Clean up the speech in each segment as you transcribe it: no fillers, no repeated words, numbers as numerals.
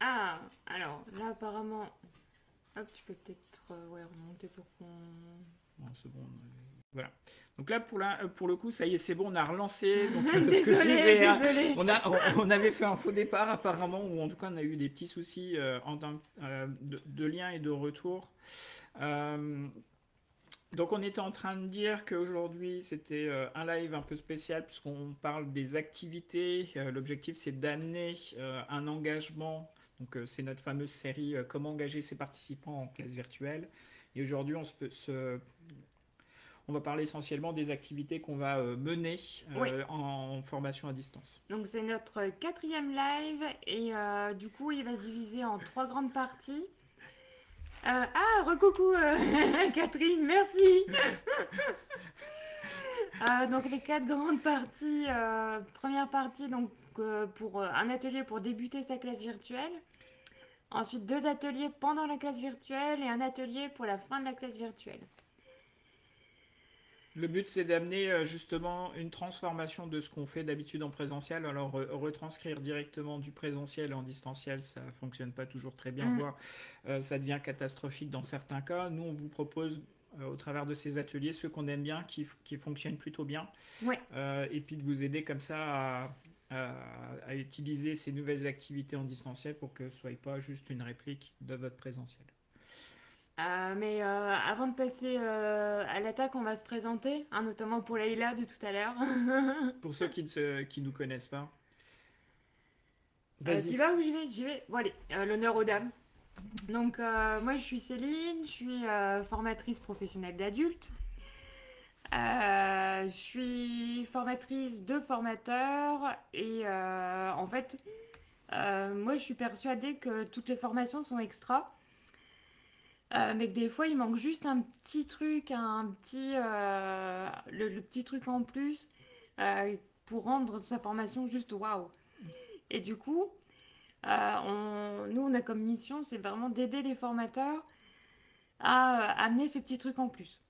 Ah, alors là apparemment, hop, tu peux peut-être ouais, remonter pour qu'on... Bon, c'est bon. Voilà. Donc là, pour le coup, ça y est, c'est bon, on a relancé. Donc, ce que je Désolée, disais, hein, désolée. on avait fait un faux départ apparemment, ou en tout cas, on a eu des petits soucis de lien et de retour. Euh, donc, on était en train de dire qu'aujourd'hui, c'était un live un peu spécial, puisqu'on parle des activités. L'objectif, c'est d'amener un engagement. Donc, c'est notre fameuse série Comment engager ses participants en classe virtuelle. Et aujourd'hui, on va parler essentiellement des activités qu'on va mener Oui, en formation à distance. donc c'est notre quatrième live et du coup il va se diviser en trois grandes parties. Ah, recoucou Catherine, merci. Donc les quatre grandes parties. Première partie donc pour un atelier pour débuter sa classe virtuelle. Ensuite deux ateliers pendant la classe virtuelle et un atelier pour la fin de la classe virtuelle. Le but, c'est d'amener justement une transformation de ce qu'on fait d'habitude en présentiel. Alors, retranscrire directement du présentiel en distanciel, ça ne fonctionne pas toujours très bien, Mm. voire ça devient catastrophique dans certains cas. Nous, on vous propose, au travers de ces ateliers, ceux qu'on aime bien, qui fonctionnent plutôt bien, Ouais. et puis de vous aider comme ça à utiliser ces nouvelles activités en distanciel pour que ce ne soit pas juste une réplique de votre présentiel. Mais avant de passer à l'attaque, on va se présenter, hein, notamment pour Leïla de tout à l'heure. Pour ceux qui nous connaissent pas, Tu vas-y. vas ou j'y vais? J'y vais. Bon allez, l'honneur aux dames. Donc moi je suis Céline, je suis formatrice professionnelle d'adultes. Je suis formatrice de formateurs et en fait moi je suis persuadée que toutes les formations sont extra. Mais que des fois il manque juste un petit truc, le petit truc en plus euh, pour rendre sa formation juste waouh. Et du coup, nous on a comme mission, c'est vraiment d'aider les formateurs à amener ce petit truc en plus.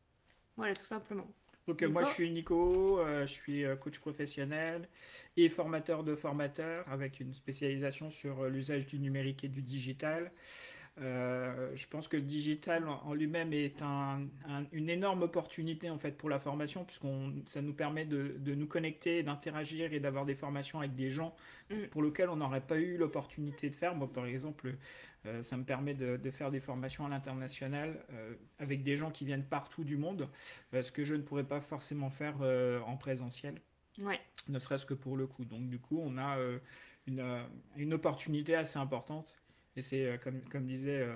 Voilà, tout simplement. Donc moi je Nico? suis Nico, je suis coach professionnel et formateur de formateurs avec une spécialisation sur l'usage du numérique et du digital. Je pense que le digital en lui-même est une énorme opportunité en fait pour la formation puisqu'on ça nous permet de nous connecter, d'interagir et d'avoir des formations avec des gens Mm. pour lesquels on n'aurait pas eu l'opportunité de faire. Moi par exemple, ça me permet de faire des formations à l'international avec des gens qui viennent partout du monde, ce que je ne pourrais pas forcément faire en présentiel, Ouais. ne serait-ce que pour le coup. Donc du coup, on a une opportunité assez importante. Et c'est, comme disait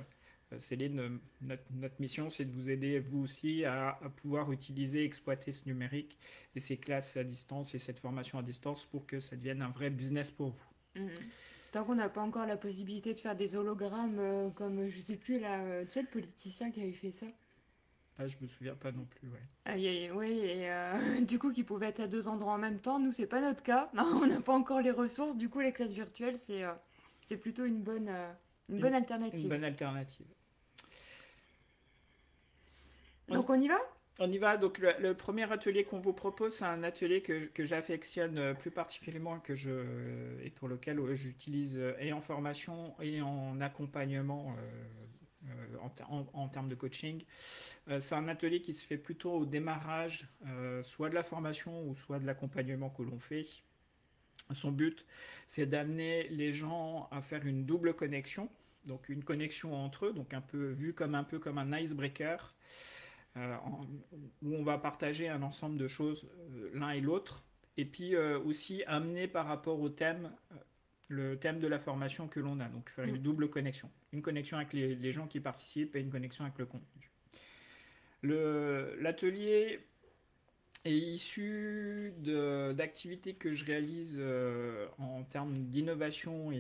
Céline, notre mission, c'est de vous aider, vous aussi, à pouvoir utiliser, exploiter ce numérique et ces classes à distance et cette formation à distance pour que ça devienne un vrai business pour vous. Mm. Tant qu'on n'a pas encore la possibilité de faire des hologrammes comme, je sais plus, là, tu sais, le politicien qui avait fait ça. Ah, je me souviens pas non plus, ouais. Aïe, aïe, oui, et du coup, qui pouvaient être à deux endroits en même temps. Nous, c'est pas notre cas. On n'a pas encore les ressources. Du coup, les classes virtuelles, c'est plutôt une Une, bonne une alternative. bonne alternative. On, Donc, on y va? On y va. Donc, le premier atelier qu'on vous propose, c'est un atelier que j'affectionne plus particulièrement et pour lequel j'utilise et en formation et en accompagnement en termes de coaching. C'est un atelier qui se fait plutôt au démarrage, soit de la formation ou soit de l'accompagnement que l'on fait. Son but, c'est d'amener les gens à faire une double connexion, donc une connexion entre eux, donc un peu comme un icebreaker, euh, où on va partager un ensemble de choses l'un et l'autre, et puis aussi amener par rapport au thème, le thème de la formation que l'on a, donc faire Mm. une double connexion, une connexion avec les gens qui participent et une connexion avec le contenu. L'atelier est issu d'activités que je réalise en termes d'innovation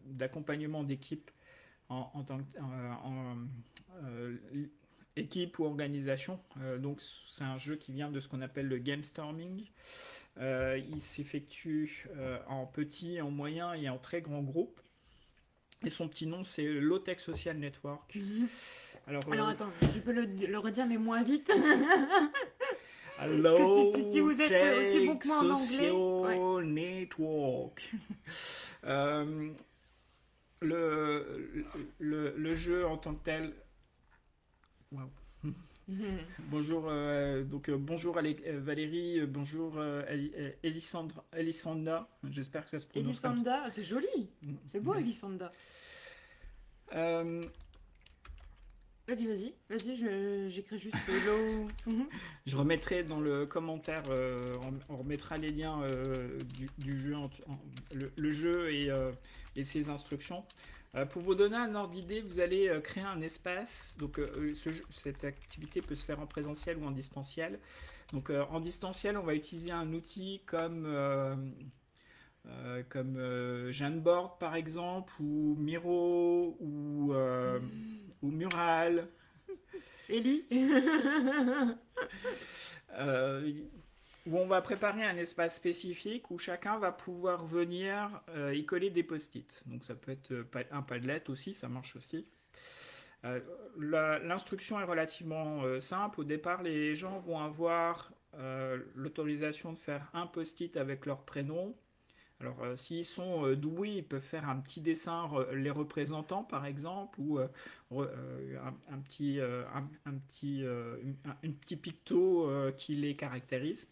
d'accompagnement d'équipe en tant que euh, équipe ou organisation. Donc c'est un jeu qui vient de ce qu'on appelle le game storming. Il s'effectue en petit, en moyen et en très grand groupe. Et son petit nom, c'est Low-Tech Social Network. Alors, Alors, attends, tu peux le redire, mais moins vite. Parce que si Hello, vous êtes aussi bon Tech que moi en anglais, ouais. Social Network. Euh, le jeu en tant que tel. Waouh. Mhm. Bonjour, bonjour Valérie, bonjour Elisandra, j'espère que ça se prononce comme ça. Elisanda, c'est joli. C'est beau, Mm. Elisanda. Euh, Vas-y, j'écris juste hello. Mhm. je remettrai dans le commentaire, on remettra les liens du jeu, le jeu et ses instructions. Pour vous donner un ordre d'idée, vous allez créer un espace. Donc, cette activité peut se faire en présentiel ou en distanciel. Donc, en distanciel, on va utiliser un outil comme Jamboard par exemple, ou Miro, ou Mural. Ellie. euh, où on va préparer un espace spécifique où chacun va pouvoir venir y coller des post-it. Donc ça peut être un Padlet aussi, ça marche aussi. Euh, L'instruction est relativement simple. Au départ, les gens vont avoir l'autorisation de faire un post-it avec leur prénom. Alors, s'ils sont doués, ils peuvent faire un petit dessin les représentant, par exemple, ou un petit picto qui les caractérise,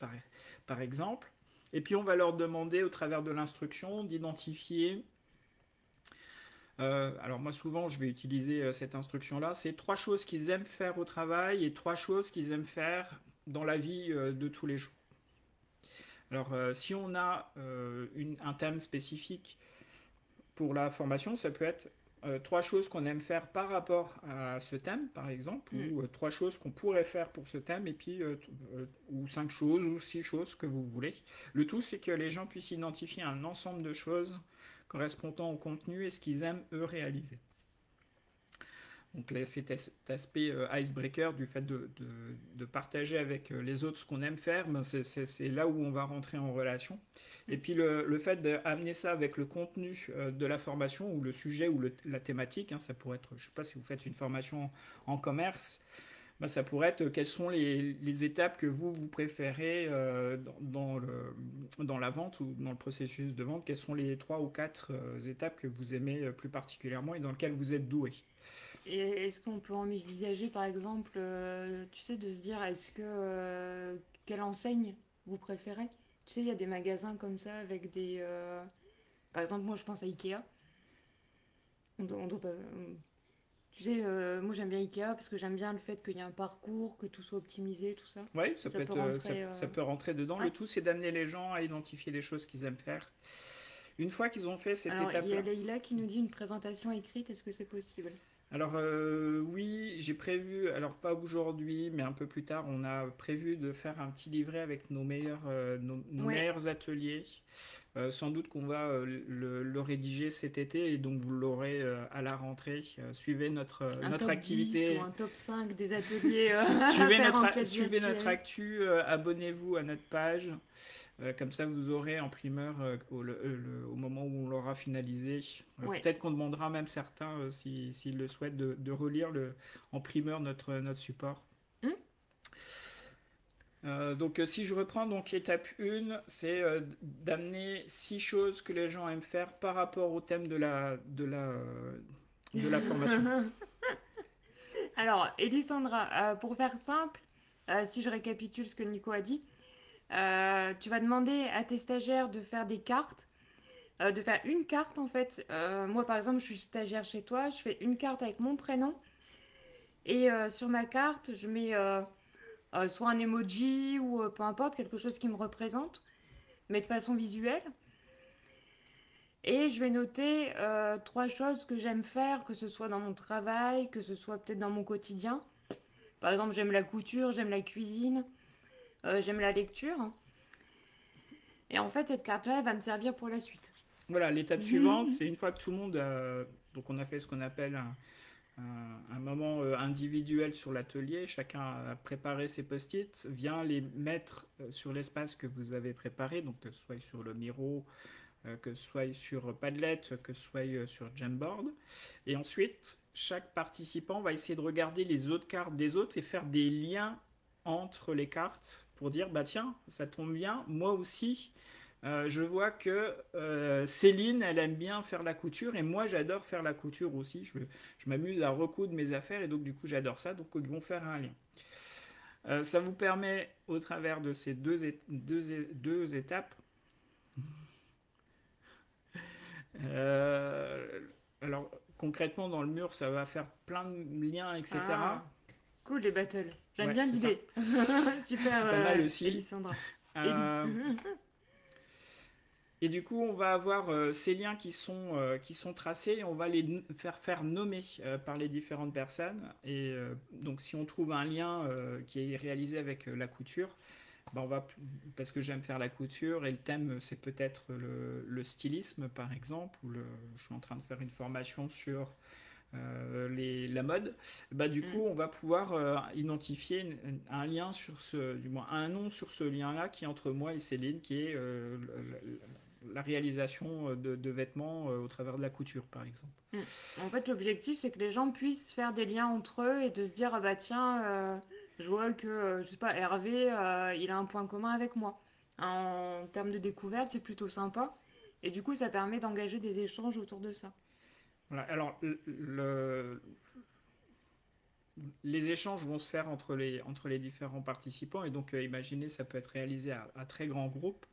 par exemple. Et puis, on va leur demander, au travers de l'instruction, d'identifier. Alors, moi, souvent, je vais utiliser cette instruction-là. C'est 3 choses qu'ils aiment faire au travail et 3 choses qu'ils aiment faire dans la vie de tous les jours. Alors, si on a un thème spécifique pour la formation, ça peut être 3 choses qu'on aime faire par rapport à ce thème, par exemple, Mm. ou 3 choses qu'on pourrait faire pour ce thème, et puis ou 5 choses ou 6 choses que vous voulez. Le tout, c'est que les gens puissent identifier un ensemble de choses correspondant au contenu et ce qu'ils aiment eux réaliser. Donc là, c'est cet aspect icebreaker du fait de partager avec les autres ce qu'on aime faire, ben c'est là où on va rentrer en relation. Et puis le fait d'amener ça avec le contenu de la formation ou le sujet ou la thématique, hein, ça pourrait être, je ne sais pas si vous faites une formation en commerce, ben ça pourrait être quelles sont les étapes que vous préférez dans la vente ou dans le processus de vente, quelles sont les 3 ou 4 étapes que vous aimez plus particulièrement et dans lesquelles vous êtes doué. Et est-ce qu'on peut envisager, par exemple, tu sais, de se dire, est-ce que quelle enseigne vous préférez? Tu sais, il y a des magasins comme ça avec des. Par exemple, moi, je pense à Ikea. On doit pas. Tu sais, moi, j'aime bien Ikea parce que j'aime bien le fait qu'il y ait un parcours, que tout soit optimisé, tout ça. Oui, ça Ça peut peut être, rentrer. ça peut rentrer dedans. Ouais. Le tout, c'est d'amener les gens à identifier les choses qu'ils aiment faire. Une fois qu'ils ont fait cette Alors, il y a étape-là. Leïla qui nous dit une présentation écrite, est-ce que c'est possible? Alors oui, j'ai prévu, alors pas aujourd'hui, mais un peu plus tard, on a prévu de faire un petit livret avec nos Ouais. meilleurs ateliers. Sans doute qu'on va le rédiger cet été et donc vous l'aurez à la rentrée. Suivez Un notre top 10 ou activité. un top 5 des ateliers à Suivez faire en notre, classe suivez notre virtuelle. actu, abonnez-vous à notre page. Comme ça, vous aurez en primeur au moment où on l'aura finalisé. Ouais. Peut-être qu'on demandera même certains, s'ils le souhaitent, de relire en primeur notre support. Hmm. Donc, si je reprends, donc étape 1, c'est d'amener 6 choses que les gens aiment faire par rapport au thème de la formation. Alors, Elisandra, pour faire simple, si je récapitule ce que Nico a dit, tu vas demander à tes stagiaires de faire des cartes, de faire une carte en fait. Moi, par exemple, je suis stagiaire chez toi, je fais une carte avec mon prénom et sur ma carte, je mets soit un emoji ou peu importe, quelque chose qui me représente, mais de façon visuelle. Et je vais noter 3 choses que j'aime faire, que ce soit dans mon travail, que ce soit peut-être dans mon quotidien. Par exemple, j'aime la couture, j'aime la cuisine, j'aime la lecture. Et en fait, cette carte-là, elle va me servir pour la suite. Voilà, l'étape suivante, c'est une fois que tout le monde donc on a fait ce qu'on appelle un moment individuel sur l'atelier, chacun a préparé ses post-it, vient les mettre sur l'espace que vous avez préparé, donc que ce soit sur le Miro, que ce soit sur Padlet, que ce soit sur Jamboard. Et ensuite, chaque participant va essayer de regarder les autres cartes des autres et faire des liens entre les cartes pour dire, bah tiens, ça tombe bien, moi aussi, je vois que Céline, elle aime bien faire la couture et moi, j'adore faire la couture aussi. Je m'amuse à recoudre mes affaires et donc du coup, j'adore ça. Donc, ils vont faire un lien. Ça vous permet, au travers de ces deux étapes, euh, alors concrètement, dans le mur, ça va faire plein de liens, Ah, etc. cool les battles. J'aime Ouais, bien c'est ça. l'idée. Super, C'est pas mal aussi. Elisandra. Ellie. Euh, Et du coup, on va avoir ces liens qui sont tracés et on va les faire nommer par les différentes personnes. Et donc, si on trouve un lien qui est réalisé avec la couture, ben parce que j'aime faire la couture et le thème, c'est peut-être le stylisme, par exemple, je suis en train de faire une formation sur la mode. Bah, du Mm. coup, on va pouvoir identifier un lien du moins un nom sur ce lien-là qui est entre moi et Céline, qui est la réalisation de vêtements au travers de la couture, par exemple. Mm. En fait, l'objectif, c'est que les gens puissent faire des liens entre eux et de se dire, ah bah tiens, je vois que, je sais pas, Hervé, il a un point commun avec moi. En termes de découverte, c'est plutôt sympa. Et du coup, ça permet d'engager des échanges autour de ça. Voilà. Alors, les échanges vont se faire entre les différents participants et donc, imaginez, ça peut être réalisé à très grand groupe.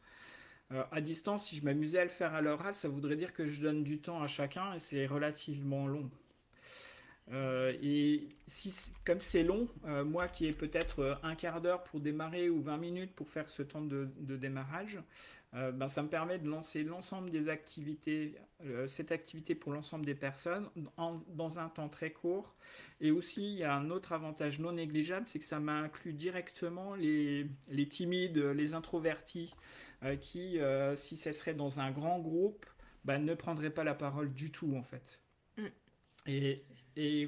À distance, si je m'amusais à le faire à l'oral, ça voudrait dire que je donne du temps à chacun et c'est relativement long. Et si, comme c'est long, moi qui ai peut-être un quart d'heure pour démarrer ou 20 minutes pour faire ce temps de démarrage, ben, ça me permet de lancer l'ensemble des activités, cette activité pour l'ensemble des personnes dans un temps très court. Et aussi, il y a un autre avantage non négligeable, c'est que ça m'inclut directement les timides, les introvertis, qui, si ce serait dans un grand groupe, ben, ne prendraient pas la parole du tout en fait. Mm. Et, et,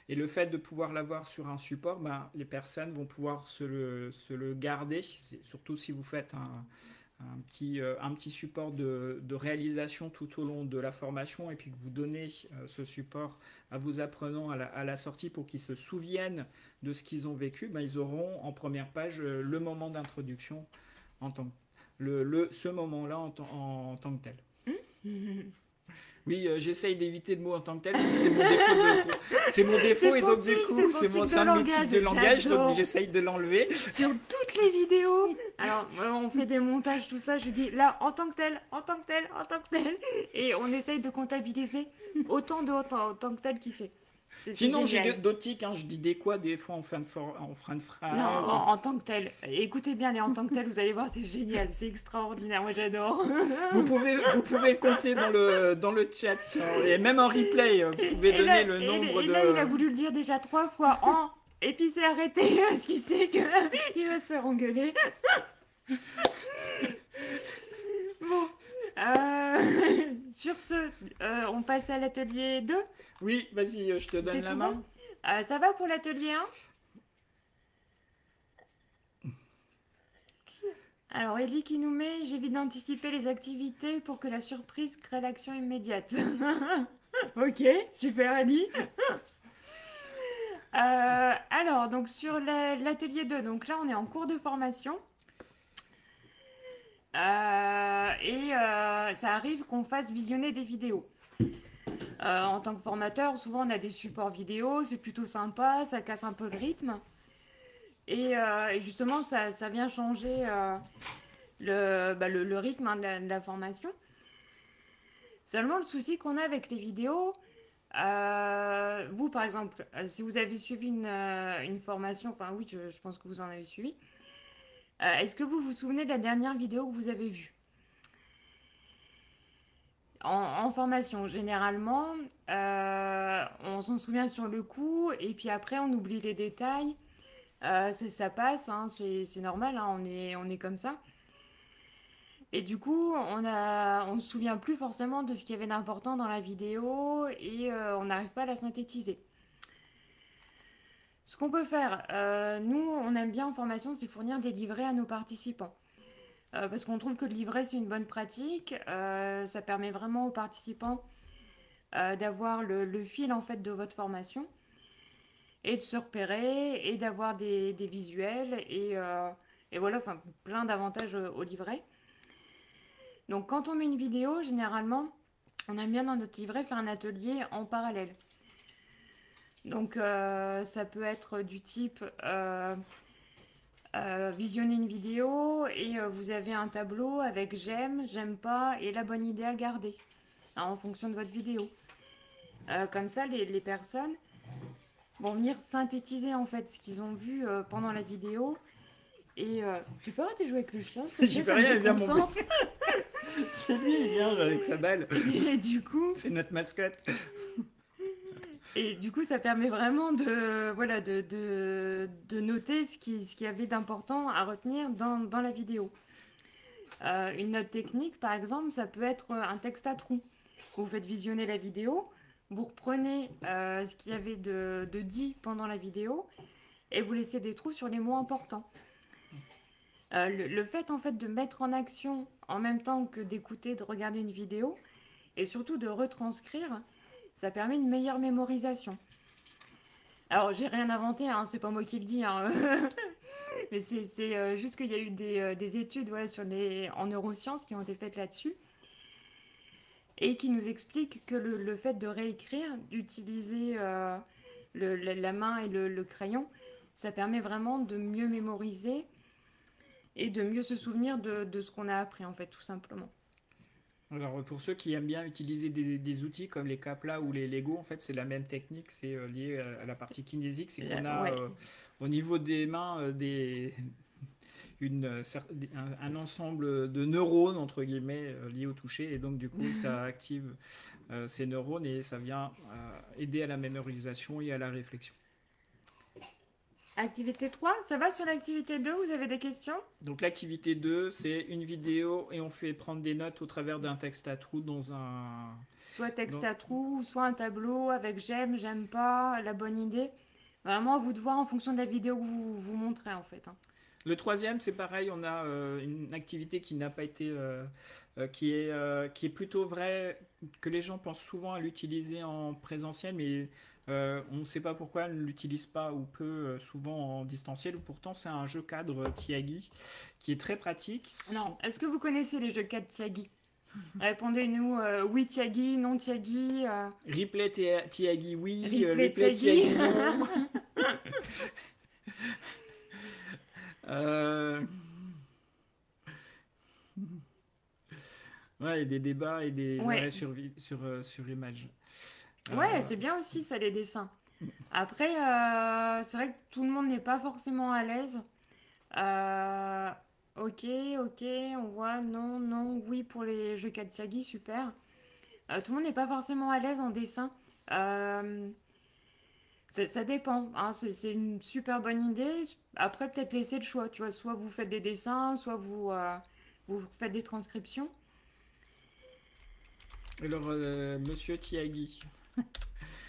et le fait de pouvoir l'avoir sur un support, ben, les personnes vont pouvoir se le garder, surtout si vous faites un petit support de réalisation tout au long de la formation et puis que vous donnez ce support à vos apprenants à la sortie pour qu'ils se souviennent de ce qu'ils ont vécu, ben, ils auront en première page le moment d'introduction en tant ce moment-là en tant que tel. Mm. Oui, j'essaye d'éviter le mot en tant que tel, parce que c'est mon défaut, c'est mon défaut et donc du coup, C'est son tic c'est un de de mes tics langage. de langage, donc J'adore. j'essaye de l'enlever. Sur toutes les vidéos. Alors, on fait des montages, tout ça. Je dis là, en tant que tel, en tant que tel, en tant que tel. Et on essaye de comptabiliser autant de en tant que tel qu'il fait. C'est Sinon, j'ai génial. d'autres tics, hein, je dis des quoi des fois en fin de Non, phrase. en tant que tel. Écoutez bien les en tant que tel, vous allez voir, c'est génial, c'est extraordinaire, moi j'adore. Vous pouvez le compter dans le chat, hein, et même en replay, vous pouvez donner le nombre Et là, il de... a voulu le dire déjà 3 fois en. Et puis c'est arrêté parce qu'il sait que il va se faire engueuler. Bon, sur ce, on passe à l'atelier 2. Oui, vas-y, je te donne C'est la tout main. bon? Ça va pour l'atelier 1? Alors, Ellie qui nous met, j'évite d'anticiper les activités pour que la surprise crée l'action immédiate. Ok, super Ellie. Alors, donc sur l'atelier 2, donc là on est en cours de formation. Ça arrive qu'on fasse visionner des vidéos. En tant que formateur, souvent on a des supports vidéo, c'est plutôt sympa, ça casse un peu le rythme. Et justement, ça vient changer le rythme, hein, de la formation. Seulement, le souci qu'on a avec les vidéos, vous par exemple, si vous avez suivi une formation, enfin oui, je pense que vous en avez suivi, est-ce que vous vous souvenez de la dernière vidéo que vous avez vue? En formation, généralement, on s'en souvient sur le coup, et puis après, on oublie les détails. Ça passe, hein, c'est normal, hein, on est comme ça. Et du coup, on se souvient plus forcément de ce qu'il y avait d'important dans la vidéo et on n'arrive pas à la synthétiser. Ce qu'on peut faire, nous, on aime bien en formation, c'est fournir des livrets à nos participants. Parce qu'on trouve que le livret, c'est une bonne pratique. Ça permet vraiment aux participants d'avoir le fil en fait de votre formation. et de se repérer et d'avoir des visuels et voilà, enfin plein d'avantages au livret. Donc quand on met une vidéo, généralement, on aime bien dans notre livret faire un atelier en parallèle. Donc ça peut être du type visionner une vidéo et vous avez un tableau avec j'aime, j'aime pas et la bonne idée à garder hein, en fonction de votre vidéo. Comme ça, les personnes vont venir synthétiser en fait ce qu'ils ont vu pendant la vidéo. Et tu peux arrêter de jouer avec le chien, s'il te J'y plaît, fais ça me rien, il vient mon déconcentre. C'est lui, il vient avec sa balle. Et du coup, C'est notre mascotte. ça permet vraiment de, voilà, de noter ce qu'il y avait d'important à retenir dans la vidéo. Une note technique, par exemple, ça peut être un texte à trous. Vous faites visionner la vidéo, vous reprenez ce qu'il y avait de dit pendant la vidéo et vous laissez des trous sur les mots importants. Le fait en fait de mettre en action en même temps que d'écouter, de regarder une vidéo et surtout de retranscrire, ça permet une meilleure mémorisation. Alors j'ai rien inventé, hein, c'est pas moi qui le dis, hein. Mais c'est juste qu'il y a eu des études voilà, en neurosciences qui ont été faites là-dessus et qui nous expliquent que le fait de réécrire, d'utiliser la main et le crayon, ça permet vraiment de mieux mémoriser et de mieux se souvenir de ce qu'on a appris, en fait, tout simplement. Alors, pour ceux qui aiment bien utiliser des outils comme les Kapla ou les Lego, en fait, c'est la même technique. C'est lié à la partie kinésique. C'est qu'on a Ouais. au niveau des mains un ensemble de neurones, entre guillemets, liés au toucher. Et donc, du coup, ça active ces neurones et ça vient aider à la mémorisation et à la réflexion. Activité 3, ça va sur l'activité 2, vous avez des questions? Donc l'activité 2, c'est une vidéo et on fait prendre des notes au travers d'un texte à trous dans un... Soit texte à trous, soit un tableau avec j'aime, j'aime pas, la bonne idée. Vraiment, à vous de voir en fonction de la vidéo que vous montrez, en fait. Hein. Le troisième, c'est pareil, on a une activité qui n'a pas été... qui est plutôt vrai, que les gens pensent souvent à l'utiliser en présentiel, mais on ne sait pas pourquoi elle ne l'utilise pas ou peu souvent en distanciel. Pourtant, c'est un jeu cadre Tiagi qui est très pratique. Non, est-ce que vous connaissez les jeux 4 Tiagi? Répondez-nous oui Tiagi, non Tiagi. Replay Tiagi, oui. Replay Replay Tiagi. Tiagi, non. Ouais, et des débats et des Ouais. arrêts sur image. Ouais, c'est bien aussi ça, les dessins. Après, c'est vrai que tout le monde n'est pas forcément à l'aise. Ok, ok, on voit non, non, oui pour les jeux Katsagi, super. Tout le monde n'est pas forcément à l'aise en dessin. Euh, ça dépend, hein, c'est une super bonne idée. Après, peut-être laisser le choix, tu vois, soit vous faites des dessins, soit vous faites des transcriptions. Alors, Monsieur Tiagi.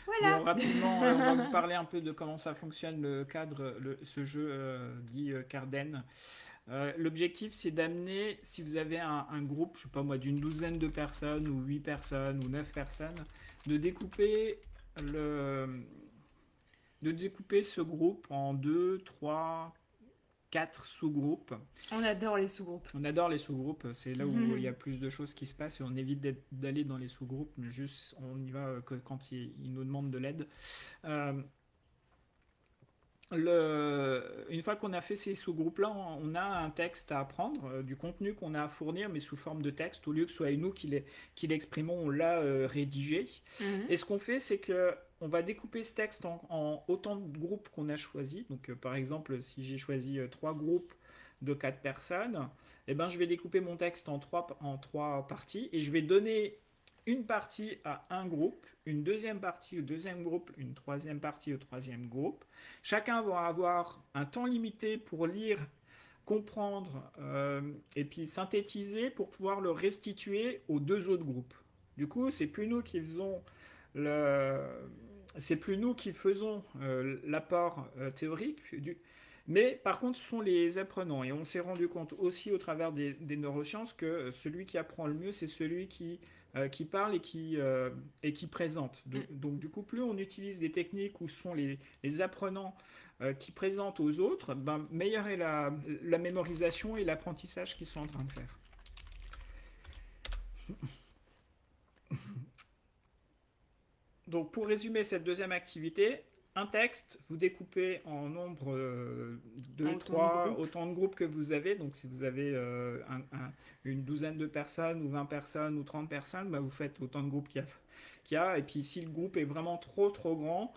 Voilà. Bon, rapidement, on va vous parler un peu de comment ça fonctionne le cadre, ce jeu dit Carden. L'objectif, c'est d'amener, si vous avez un groupe, je sais pas moi, d'une douzaine de personnes, ou 8 personnes, ou 9 personnes, de découper ce groupe en 2, 3, 4 sous-groupes. On adore les sous-groupes. On adore les sous-groupes, c'est là où il y a plus de choses qui se passent et on évite d'aller dans les sous-groupes, mais juste on y va que quand ils nous demandent de l'aide. Une fois qu'on a fait ces sous-groupes-là, on a un texte à apprendre, du contenu qu'on a à fournir, mais sous forme de texte, au lieu que ce soit nous qui l'exprimons, on l'a rédigé. Et ce qu'on fait, c'est que on va découper ce texte en autant de groupes qu'on a choisi. Donc, par exemple, si j'ai choisi 3 groupes de 4 personnes, eh ben, je vais découper mon texte en trois parties et je vais donner une partie à un groupe, une deuxième partie au deuxième groupe, une troisième partie au troisième groupe. Chacun va avoir un temps limité pour lire, comprendre et puis synthétiser pour pouvoir le restituer aux 2 autres groupes. Du coup, c'est plus nous qui faisons l'apport théorique, Mais par contre, ce sont les apprenants. Et on s'est rendu compte aussi au travers des neurosciences que celui qui apprend le mieux, c'est celui qui parle et qui présente. Mm. Donc, du coup, plus on utilise des techniques où ce sont les apprenants qui présentent aux autres, ben, meilleure est la mémorisation et l'apprentissage qu'ils sont en train de faire. Donc, pour résumer cette deuxième activité, un texte, vous découpez en nombre de Autant de 3, groupes. autant de groupes que vous avez. Donc, si vous avez une douzaine de personnes, ou 20 personnes, ou 30 personnes, bah, vous faites autant de groupes qu'il y a. Et puis, si le groupe est vraiment trop grand,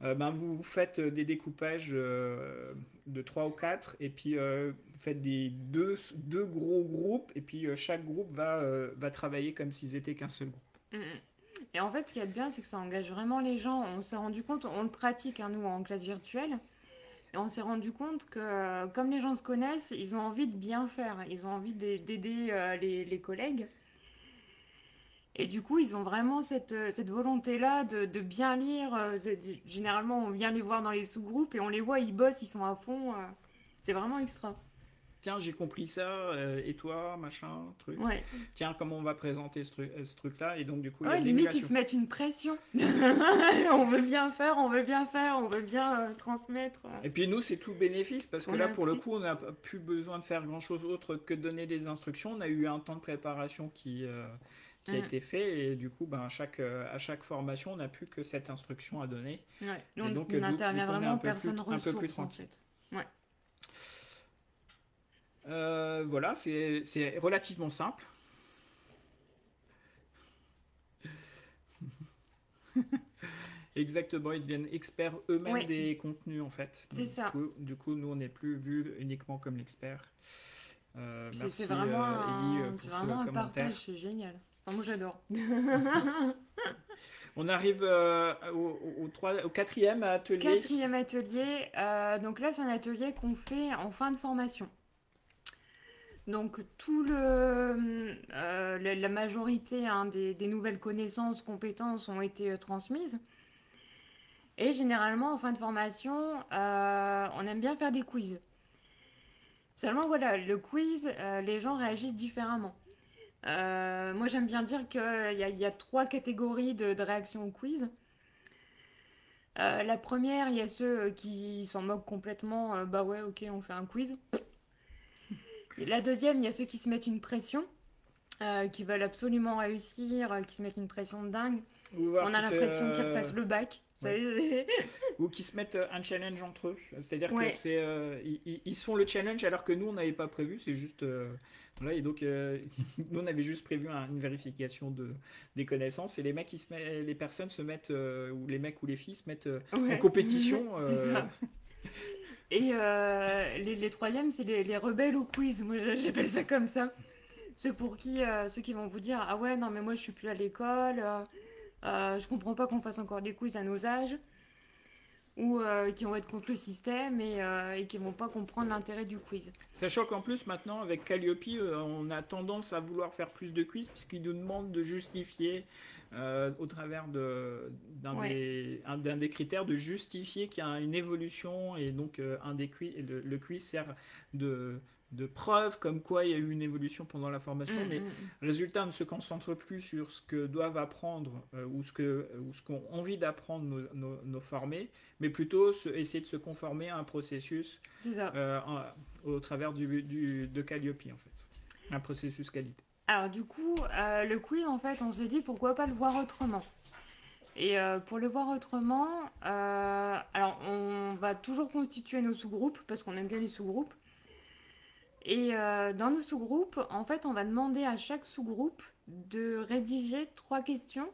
ben, vous faites des découpages de 3 ou 4. Et puis, vous faites deux gros groupes. Et puis, chaque groupe va travailler comme s'ils étaient qu'un seul groupe. Mm, mm. Et en fait, ce qu'il y a de bien, c'est que ça engage vraiment les gens. On s'est rendu compte, on le pratique, hein, nous, en classe virtuelle, et on s'est rendu compte que comme les gens se connaissent, ils ont envie de bien faire. Ils ont envie d'aider les collègues. Et du coup, ils ont vraiment cette volonté-là de bien lire. Généralement, on vient les voir dans les sous-groupes et on les voit, ils bossent, ils sont à fond. C'est vraiment extra. Tiens, j'ai compris ça, et toi, machin, truc. Ouais. Tiens, comment on va présenter ce truc-là? Et donc, du coup, il y a Ouais, de limite, ils l'émulation. se mettent une pression. On veut bien faire, on veut bien faire, on veut bien transmettre Et puis nous, c'est tout bénéfice, ce parce que qu'on a là, pour le appris. coup, on n'a plus besoin de faire grand-chose autre que de donner des instructions. On a eu un temps de préparation qui a Mm. été fait, et du coup, ben, à chaque formation, on n'a plus que cette instruction à donner. Ouais. Nous, Et donc, on du intervient coup, on est vraiment en personne un peu plus ressource, en tranquille. fait. Ouais. Voilà, c'est relativement simple. Exactement, ils deviennent experts eux-mêmes Ouais, des contenus en fait. c'est ça. Du coup, nous on n'est plus vu uniquement comme l'expert. C'est Merci vraiment Ellie c'est pour ce vraiment un partage, commentaire. c'est génial. Enfin, moi, j'adore. On arrive au quatrième atelier. Quatrième atelier. Donc là, c'est un atelier qu'on fait en fin de formation. Donc la majorité, hein, des nouvelles connaissances, compétences ont été transmises. Et généralement, en fin de formation, on aime bien faire des quiz. Seulement, voilà, le quiz, les gens réagissent différemment. Moi, j'aime bien dire qu'il y a trois catégories de réactions au quiz. La première, il y a ceux qui s'en moquent complètement. Bah ouais, ok, on fait un quiz. Et la deuxième, il y a ceux qui se mettent une pression, qui veulent absolument réussir, qui se mettent une pression de dingue. Ou voir On a l'impression qu'ils repassent le bac. Vous ouais. savez. Ou qui se mettent un challenge entre eux. C'est-à-dire que Ouais, ils se font le challenge alors que nous on n'avait pas prévu. C'est juste voilà, et donc nous on avait juste prévu une vérification des connaissances, et les mecs les personnes se mettent ou les mecs ou les filles se mettent en ouais. compétition. C'est ça. Et les troisièmes, c'est les rebelles au quiz. Moi, j'appelle ça comme ça. Ceux qui vont vous dire, ah ouais, non, mais moi, je suis plus à l'école. Je comprends pas qu'on fasse encore des quiz à nos âges. Ou qui vont être contre le système et qui vont pas comprendre l'intérêt du quiz. Sachant qu'en plus maintenant avec Calliope, on a tendance à vouloir faire plus de quiz puisqu'ils nous demandent de justifier au travers Ouais. d'un des critères, de justifier qu'il y a une évolution, et donc un des quiz, le quiz sert de preuve comme quoi il y a eu une évolution pendant la formation, mais Mm. résultat, on ne se concentre plus sur ce que doivent apprendre ou ce qu'ont envie d'apprendre nos formés, mais plutôt essayer de se conformer à un processus C'est ça. au travers de Calliope en fait, un processus qualité. Alors du coup, le quiz, en fait, on s'est dit pourquoi pas le voir autrement. Et pour le voir autrement, alors on va toujours constituer nos sous-groupes parce qu'on aime bien les sous-groupes. Et dans nos sous-groupes, en fait, on va demander à chaque sous-groupe de rédiger 3 questions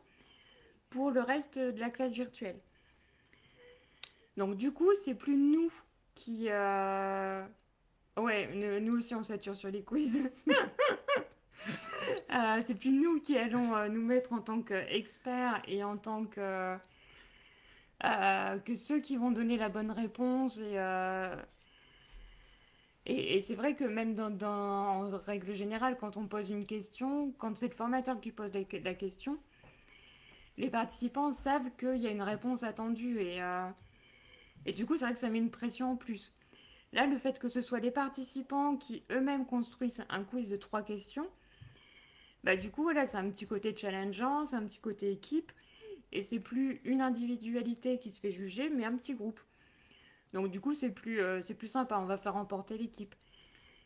pour le reste de la classe virtuelle. Donc du coup, c'est plus nous qui... Ouais, nous aussi on sature sur les quiz. C'est plus nous qui allons nous mettre en tant qu'experts et en tant que ceux qui vont donner la bonne réponse. Et c'est vrai que même en règle générale, quand on pose une question, quand c'est le formateur qui pose la question, les participants savent qu'il y a une réponse attendue. Et du coup, c'est vrai que ça met une pression en plus. Là, le fait que ce soit les participants qui eux-mêmes construisent un quiz de 3 questions, bah du coup, voilà, c'est un petit côté challengeant, c'est un petit côté équipe, et c'est plus une individualité qui se fait juger, mais un petit groupe. Donc du coup, c'est plus sympa, on va faire remporter l'équipe.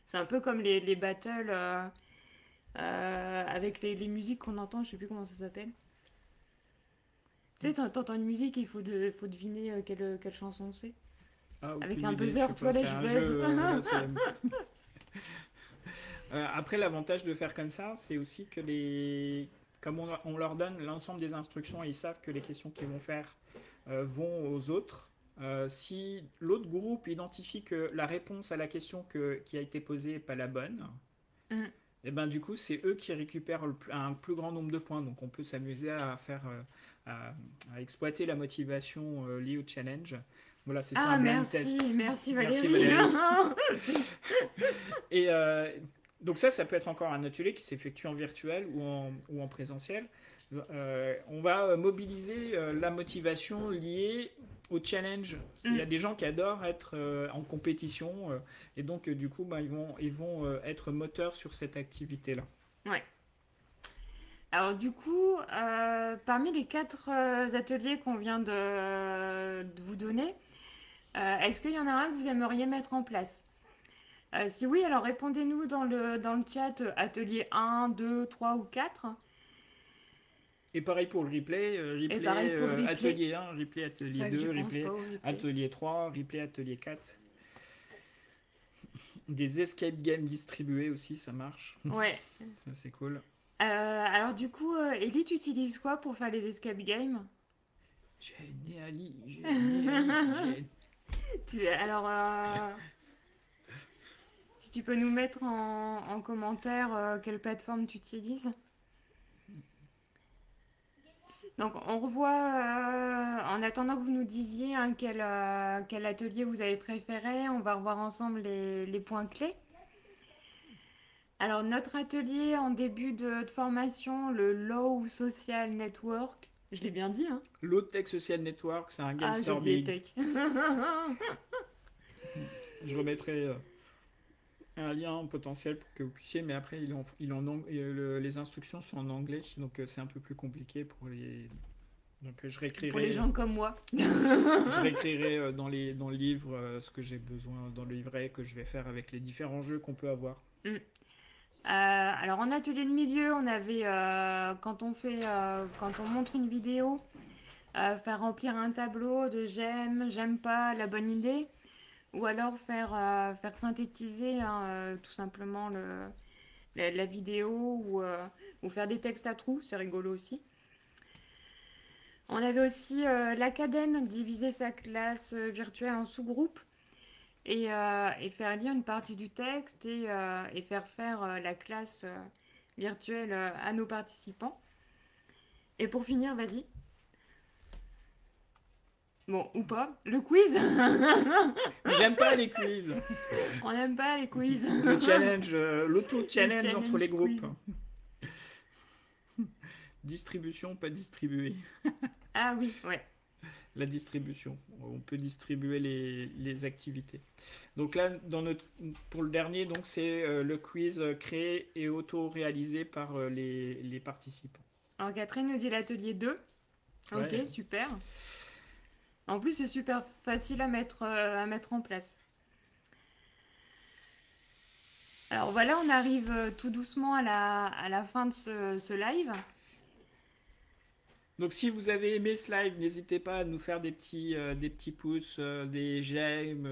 C'est un peu comme les battles avec les musiques qu'on entend, je sais plus comment ça s'appelle. Tu sais, t'entends une musique et faut deviner quelle chanson c'est. Ah, Avec aucune un idée, je buzzer, sais tu pas, vois, là c'est je un buzz. jeu. Voilà, après, l'avantage de faire comme ça, c'est aussi que comme on leur donne l'ensemble des instructions et ils savent que les questions qu'ils vont faire vont aux autres. Si l'autre groupe identifie que la réponse à la question qui a été posée n'est pas la bonne, Mm. et ben du coup c'est eux qui récupèrent un plus grand nombre de points. Donc on peut s'amuser à faire à exploiter la motivation liée au challenge. Voilà, c'est ça un Ah, blind test. merci Merci Valérie. Valérie. Et donc ça peut être encore un atelier qui s'effectue en virtuel ou en présentiel. On va mobiliser la motivation liée au challenge. Il y a des gens qui adorent être en compétition et donc du coup ils vont être moteurs sur cette activité-là. Ouais. Alors du coup, parmi les 4 ateliers qu'on vient de vous donner, est-ce qu'il y en a un que vous aimeriez mettre en place? Si oui, alors répondez-nous dans le chat atelier 1, 2, 3 ou 4. Et pareil pour le replay, Et pareil pour le replay. atelier 1, replay C'est atelier vrai que j'y 2, pense replay pas au replay. atelier 3, replay atelier 4. Des escape games distribués aussi, ça marche. Ouais. Ça c'est cool. Alors du coup, Ellie, tu utilises quoi pour faire les escape games? Génial. Alors, si tu peux nous mettre en commentaire quelle plateforme tu utilises. Donc, on revoit, en attendant que vous nous disiez quel atelier vous avez préféré, on va revoir ensemble les points clés. Alors, notre atelier en début de formation, le Low Social Network, je l'ai bien dit, hein? Low Tech Social Network, c'est un game Ah, j'ai store oublié big. tech. Je remettrai un lien potentiel pour que vous puissiez, mais après les instructions sont en anglais, donc c'est un peu plus compliqué pour les. Donc je réécrirai. Pour les gens comme moi. Je réécrirai dans le livre ce que j'ai besoin dans le livret que je vais faire avec les différents jeux qu'on peut avoir. Alors en atelier de milieu, on avait quand on montre une vidéo, faire remplir un tableau de j'aime pas, la bonne idée, ou alors faire synthétiser tout simplement la vidéo ou faire des textes à trous, c'est rigolo aussi. On avait aussi la cadenne, diviser sa classe virtuelle en sous-groupes et faire lire une partie du texte et faire la classe virtuelle à nos participants. Et pour finir, vas-y. Bon, ou pas, le quiz. J'aime pas les quiz. On n'aime pas les quiz. Le challenge, l'auto-challenge entre les groupes. Distribution, pas distribuer. Ah oui, ouais. La distribution. On peut distribuer les activités. Donc là, pour le dernier, donc c'est le quiz créé et auto-réalisé par les participants. Alors Catherine nous dit l'atelier 2. Ouais. Ok, super. En plus, c'est super facile à mettre en place. Alors voilà, on arrive tout doucement à la fin de ce live. Donc si vous avez aimé ce live, n'hésitez pas à nous faire des petits pouces, des j'aime.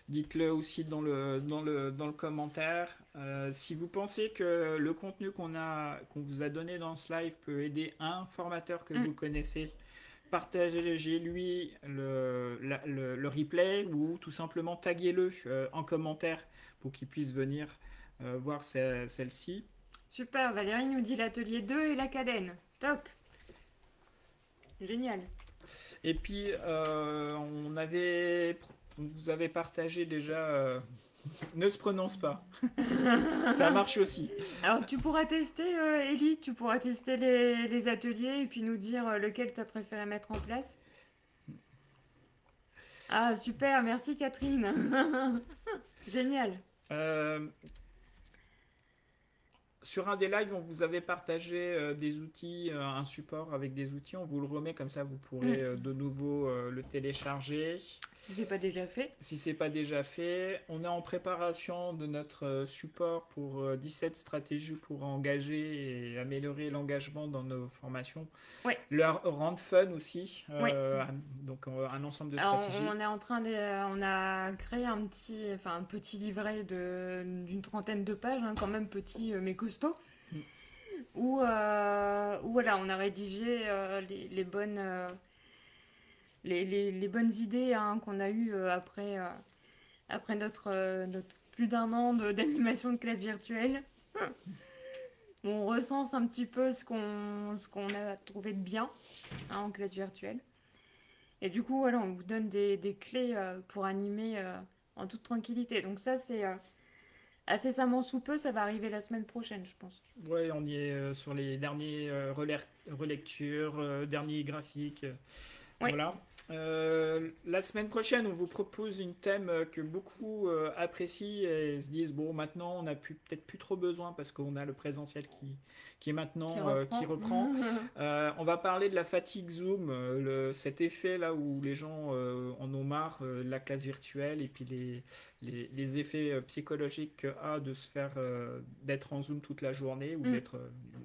Dites-le aussi dans le commentaire. Si vous pensez que le contenu qu'on vous a donné dans ce live peut aider un formateur que vous connaissez, partagez-lui le replay ou tout simplement taguez-le en commentaire pour qu'il puisse venir voir celle-ci. Super, Valérie nous dit l'atelier 2 et la cadenne. Top. Génial. Et puis, vous avez partagé déjà ne se prononce pas. Ça marche aussi. Alors, tu pourras tester, Ellie, tu pourras tester les ateliers et puis nous dire lequel tu as préféré mettre en place. Ah, super, merci Catherine. Génial. Euh, Sur un des lives, on vous avait partagé des outils, un support avec des outils. On vous le remet comme ça, vous pourrez Hmm. de nouveau le télécharger. Si c'est pas déjà fait. Si c'est pas déjà fait, on est en préparation de notre support pour 17 stratégies pour engager et améliorer l'engagement dans nos formations. Ouais, Leur rendre fun aussi, ouais. donc un ensemble de Alors, stratégies. on est en train de, on a créé un petit livret d'une trentaine de pages, hein, quand même petit mais costaud, où voilà, on a rédigé les bonnes, les bonnes idées hein, qu'on a eues après notre plus d'un an d'animation de classe virtuelle. On recense un petit peu ce qu'on a trouvé de bien hein, en classe virtuelle. Et du coup, voilà, on vous donne des clés pour animer en toute tranquillité. Donc ça, c'est incessamment sous peu, ça va arriver la semaine prochaine, je pense. Ouais, on y est sur les derniers relectures, derniers graphiques. Oui, Voilà. La semaine prochaine, on vous propose une thème que beaucoup apprécient et se disent, bon, maintenant, on n'a peut-être plus trop besoin parce qu'on a le présentiel qui est qui maintenant, qui reprend. reprend. On va parler de la fatigue Zoom, cet effet là où les gens en ont marre de la classe virtuelle et puis les effets psychologiques que a de se faire, d'être en Zoom toute la journée ou Mm. d'être,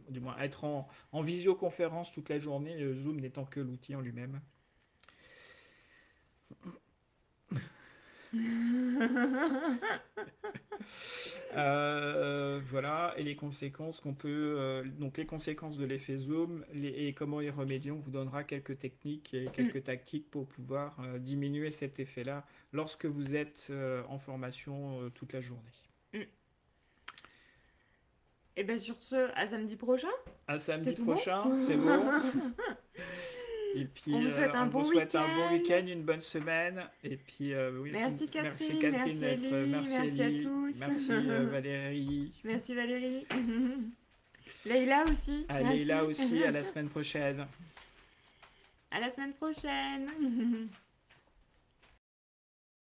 du moins, être en visioconférence toute la journée, Zoom n'étant que l'outil en lui-même. Voilà, et les conséquences qu'on peut, donc les conséquences de l'effet zoom et comment y remédier, on vous donnera quelques techniques et Mm. quelques tactiques pour pouvoir diminuer cet effet-là lorsque vous êtes en formation toute la journée. Mm. Et bien sur ce, à samedi prochain, À c'est samedi tout bon. prochain, c'est bon. Et On puis vous souhaite un on vous bon souhaite un bon week-end. week-end, une bonne semaine. Et puis oui, Merci merci Catherine, Catherine merci d'être, Ellie, merci merci à Ellie, tous. merci Valérie. Merci Valérie. Leïla aussi, Allez là merci. aussi, à la semaine prochaine. À la semaine prochaine.